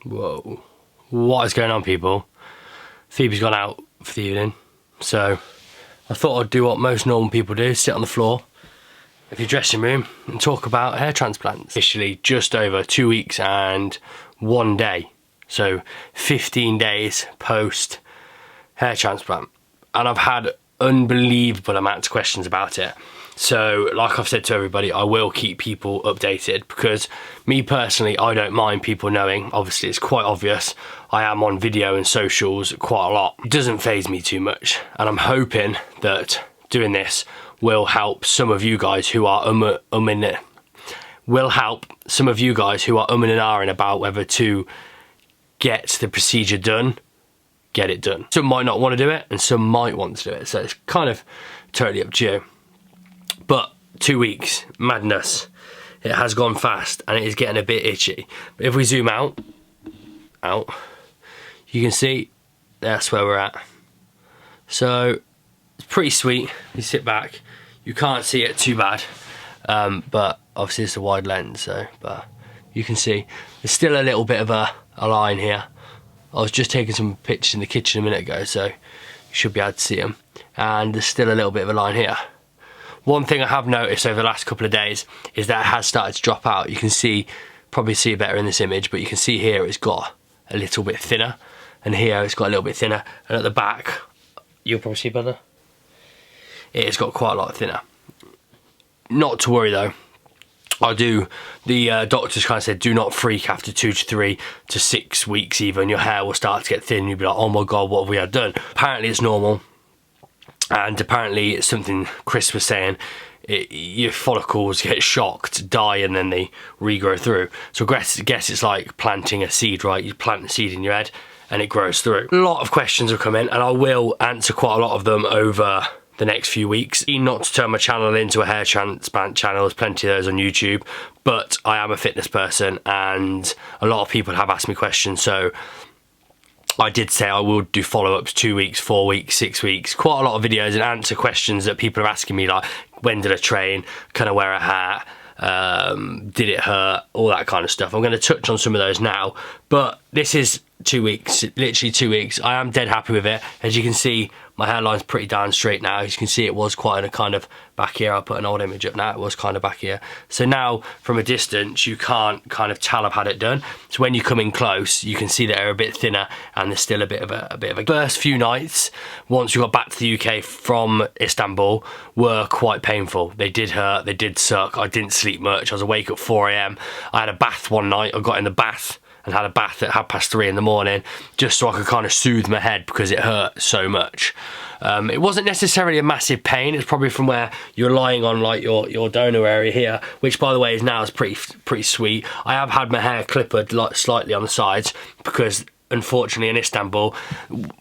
Whoa. What is going on, people? Phoebe's gone out for the evening, so I thought I'd do what most normal people do, sit on the floor of your dressing room and talk about hair transplants. Officially just over 2 weeks and 1 day, so 15 days post hair transplant, and I've had unbelievable amounts of questions about it. So like I've said to everybody, I will keep people updated, because me personally, I don't mind people knowing. Obviously it's quite obvious, I am on video and socials quite a lot. It doesn't faze me too much, and I'm hoping that doing this will help some of you guys who are umming and ahhing about whether to get the procedure done, get it done. Some might not want to do it and some might want to do it, so it's kind of totally up to you. But 2 weeks, madness. It has gone fast and it is getting a bit itchy. But if we zoom out, you can see that's where we're at. So it's pretty sweet. You sit back, you can't see it too bad, but obviously it's a wide lens, so but you can see there's still a little bit of a line here. I was just taking some pictures in the kitchen a minute ago, so you should be able to see them, and there's still a little bit of a line here. One thing I have noticed over the last couple of days is that it has started to drop out. You can see, probably see it better in this image, but you can see here it's got a little bit thinner, and here it's got a little bit thinner, and at the back, you'll probably see better, it's got quite a lot thinner. Not to worry though. The doctors kind of said do not freak after 2 to 3 to 6 weeks even. Your hair will start to get thin. You'll be like, oh my God, what have we had done? Apparently it's normal. And apparently it's something Chris was saying, your follicles get shocked, die, and then they regrow through. So I guess it's like planting a seed, right? You plant the seed in your head and it grows through. A lot of questions have come in and I will answer quite a lot of them over the next few weeks. Not to turn my channel into a hair transplant channel, there's plenty of those on YouTube, but I am a fitness person and a lot of people have asked me questions, so I did say I will do follow-ups 2 weeks, 4 weeks, 6 weeks, quite a lot of videos, and answer questions that people are asking me, like when did I train, can I wear a hat, did it hurt, all that kind of stuff. I'm going to touch on some of those now, but this is 2 weeks, literally 2 weeks. I am dead happy with it. As you can see, my hairline's pretty down straight now. As you can see, it was quite in a kind of back here. I'll put an old image up now. It was kind of back here. So now from a distance, you can't kind of tell I've had it done. So when you come in close, you can see that they're a bit thinner and there's still a bit of a first few nights, once we got back to the UK from Istanbul, were quite painful. They did hurt, they did suck. I didn't sleep much. I was awake at 4 AM. I had a bath one night. I got in the bath and had a bath at 3:30 in the morning, just so I could kind of soothe my head because it hurt so much. It wasn't necessarily a massive pain. It's probably from where you're lying on like your donor area here, which by the way is now pretty sweet. I have had my hair clippered like slightly on the sides because unfortunately in Istanbul,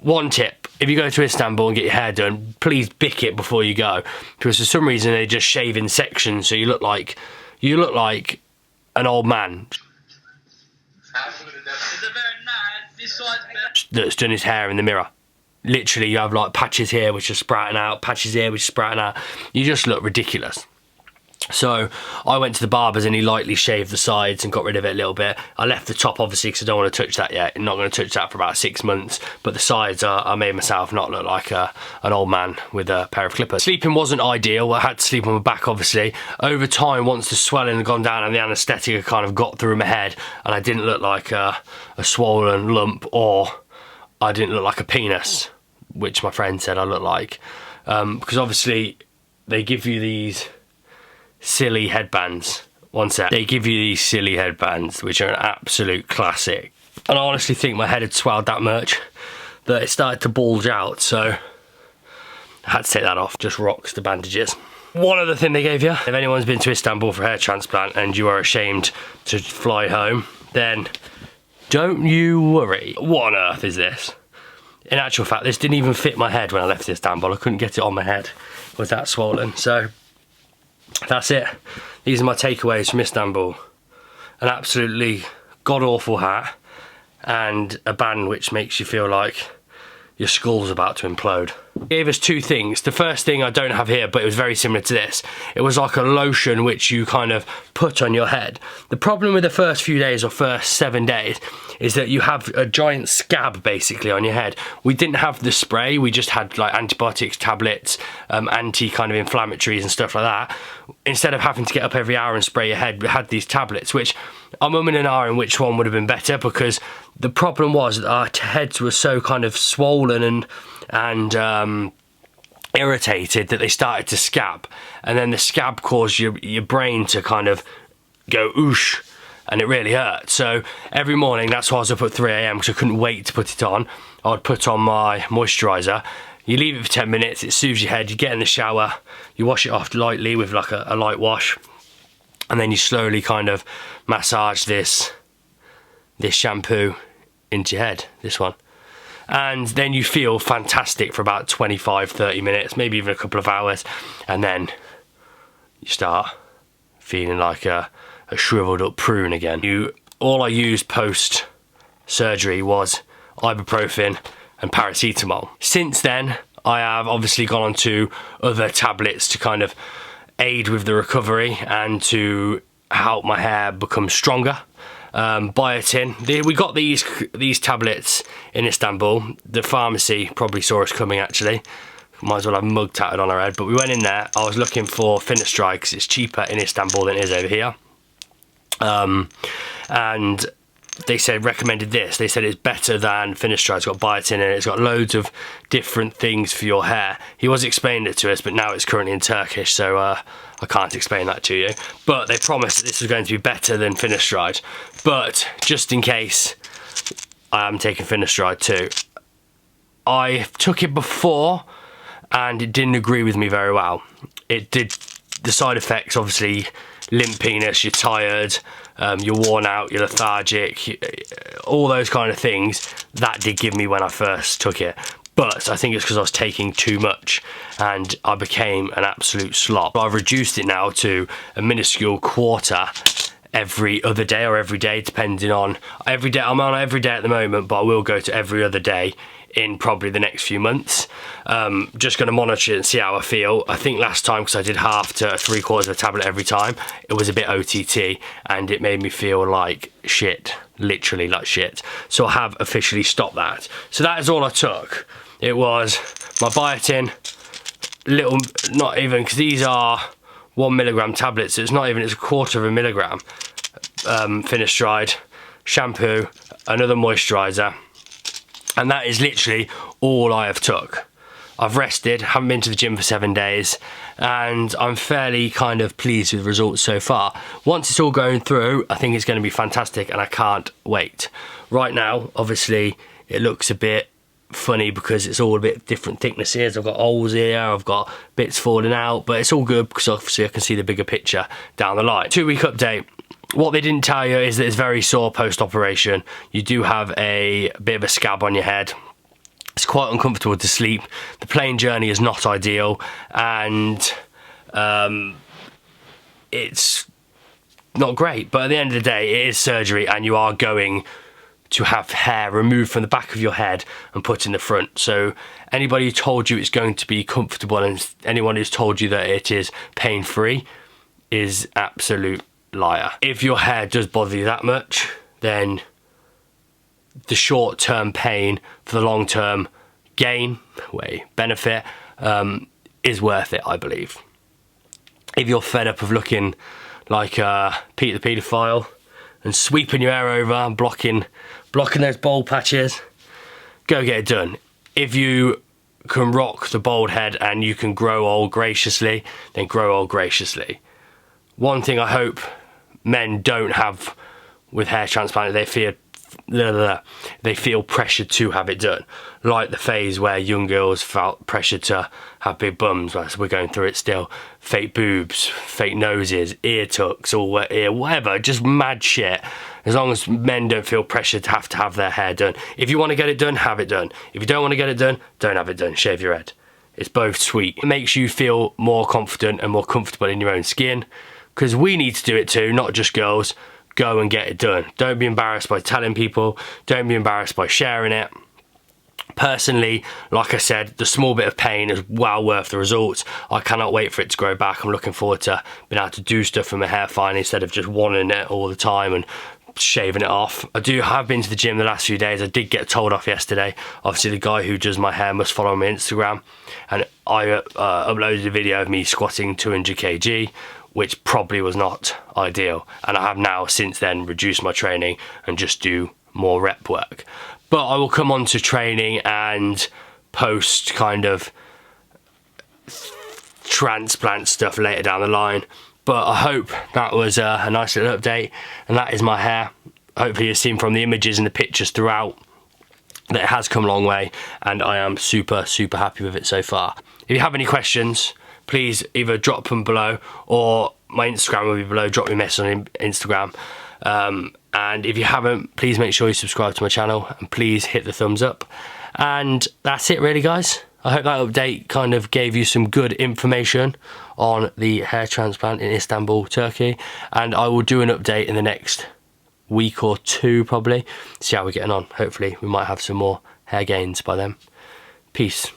one tip, if you go to Istanbul and get your hair done, please bick it before you go, because for some reason they just shave in sections, so you look like an old man that's done his hair in the mirror. Literally, you have like patches here which are sprouting out, patches here which are sprouting out. You just look ridiculous. So I went to the barber's and he lightly shaved the sides and got rid of it a little bit. I left the top obviously because I don't want to touch that yet. I'm not going to touch that for about 6 months. But the sides I made myself not look like an old man with a pair of clippers. Sleeping wasn't ideal. I had to sleep on my back obviously. Over time, once the swelling had gone down and the anaesthetic had kind of got through my head and I didn't look like a swollen lump, or I didn't look like a penis, which my friend said I looked like. Because obviously they give you these silly headbands. One sec. They give you these silly headbands, which are an absolute classic. And I honestly think my head had swelled that much that it started to bulge out, so I had to take that off. Just rocks the bandages. One other thing they gave you, if anyone's been to Istanbul for a hair transplant and you are ashamed to fly home, then don't you worry. What on earth is this? In actual fact, this didn't even fit my head when I left Istanbul. I couldn't get it on my head. It was that swollen. So that's it. These are my takeaways from Istanbul. An absolutely god-awful hat and a band which makes you feel like your skull's about to implode. He gave us two things. The first thing I don't have here, but it was very similar to this. It was like a lotion which you kind of put on your head. The problem with the first few days or first 7 days is that you have a giant scab basically on your head. We didn't have the spray, we just had like antibiotics, tablets, anti kind of inflammatories and stuff like that. Instead of having to get up every hour and spray your head, we had these tablets, which I'm umming and ahhing which one would have been better, because the problem was that our heads were so kind of swollen and irritated that they started to scab, and then the scab caused your brain to kind of go oosh, and it really hurt. So every morning, that's why I was up at 3 AM, because I couldn't wait to put it on. I would put on my moisturiser. You leave it for 10 minutes, it soothes your head, you get in the shower, you wash it off lightly with like a light wash, and then you slowly kind of massage this shampoo into your head, this one. And then you feel fantastic for about 25-30 minutes, maybe even a couple of hours, and then you start feeling like a shriveled up prune again. All I used post surgery was ibuprofen and paracetamol. Since then, I have obviously gone on to other tablets to kind of aid with the recovery and to help my hair become stronger. Biotin. We got these tablets in Istanbul. The pharmacy probably saw us coming actually. Might as well have mug tatted on our head. But we went in there. I was looking for Finasteride because it's cheaper in Istanbul than it is over here. And they recommended this. They said it's better than Finasteride. It's got biotin in it. It's got loads of different things for your hair. He was explaining it to us, but now it's currently in Turkish, so I can't explain that to you. But they promised that this was going to be better than Finasteride. But just in case, I am taking Finasteride too. I took it before, and it didn't agree with me very well. It did. The side effects, obviously, limpiness, you're tired, you're worn out, you're lethargic, all those kind of things, that did give me when I first took it. But I think it's because I was taking too much and I became an absolute slop. I've reduced it now to a minuscule quarter every other day or every day, depending on every day. I'm on every day at the moment, but I will go to every other day in probably the next few months. Just going to monitor it and see how I feel. I think last time, because I did half to 3/4 of a tablet every time, it was a bit OTT and it made me feel like shit, literally like shit. So I have officially stopped that. So that is all I took. It was my biotin, not even, because these are 1 milligram tablets, so it's not even, it's 1/4 of a milligram. Finasteride, shampoo, another moisturiser, and that is literally all I have took. I've rested, haven't been to the gym for 7 days, and I'm fairly kind of pleased with the results so far. Once it's all going through, I think it's going to be fantastic and I can't wait. Right now, obviously, it looks a bit funny because it's all a bit different thicknesses. I've got holes here, I've got bits falling out, but it's all good because obviously I can see the bigger picture down the line. 2-week update. What they didn't tell you is that it's very sore post-operation. You do have a bit of a scab on your head. It's quite uncomfortable to sleep. The plane journey is not ideal, and it's not great. But at the end of the day, it is surgery, and you are going to have hair removed from the back of your head and put in the front. So anybody who told you it's going to be comfortable and anyone who's told you that it is pain-free is absolute liar. If your hair does bother you that much, then the short-term pain for the long-term gain, benefit, is worth it, I believe. If you're fed up of looking like Pete the Paedophile and sweeping your hair over and blocking those bald patches, go get it done. If you can rock the bald head and you can grow old graciously, then grow old graciously. One thing I hope men don't have with hair transplant, they feel pressured to have it done, like the phase where young girls felt pressured to have big bums. So we're going through it still. Fake boobs, fake noses, ear tucks, or whatever, just mad shit. As long as men don't feel pressured to have their hair done. If you want to get it done, have it done. If you don't want to get it done, don't have it done. Shave your head. It's both sweet. It makes you feel more confident and more comfortable in your own skin, because we need to do it too, not just girls. Go and get it done. Don't be embarrassed by telling people. Don't be embarrassed by sharing it. Personally, like I said, the small bit of pain is well worth the results. I cannot wait for it to grow back. I'm looking forward to being able to do stuff with my hair finally, instead of just wanting it all the time and shaving it off. I have been to the gym the last few days. I did get told off yesterday. Obviously the guy who does my hair must follow my Instagram, and I uploaded a video of me squatting 200 kg, which probably was not ideal, and I have now since then reduced my training and just do more rep work. But I will come on to training and post kind of transplant stuff later down the line. But I hope that was a nice little update, and that is my hair. Hopefully you've seen from the images and the pictures throughout that it has come a long way, and I am super happy with it so far. If you have any questions, please either drop them below, or my Instagram will be below. Drop me a message on Instagram. And if you haven't, please make sure you subscribe to my channel, and please hit the thumbs up. And that's it really, guys. I hope that update kind of gave you some good information on the hair transplant in Istanbul, Turkey. And I will do an update in the next week or two probably, see how we're getting on. Hopefully we might have some more hair gains by then. Peace.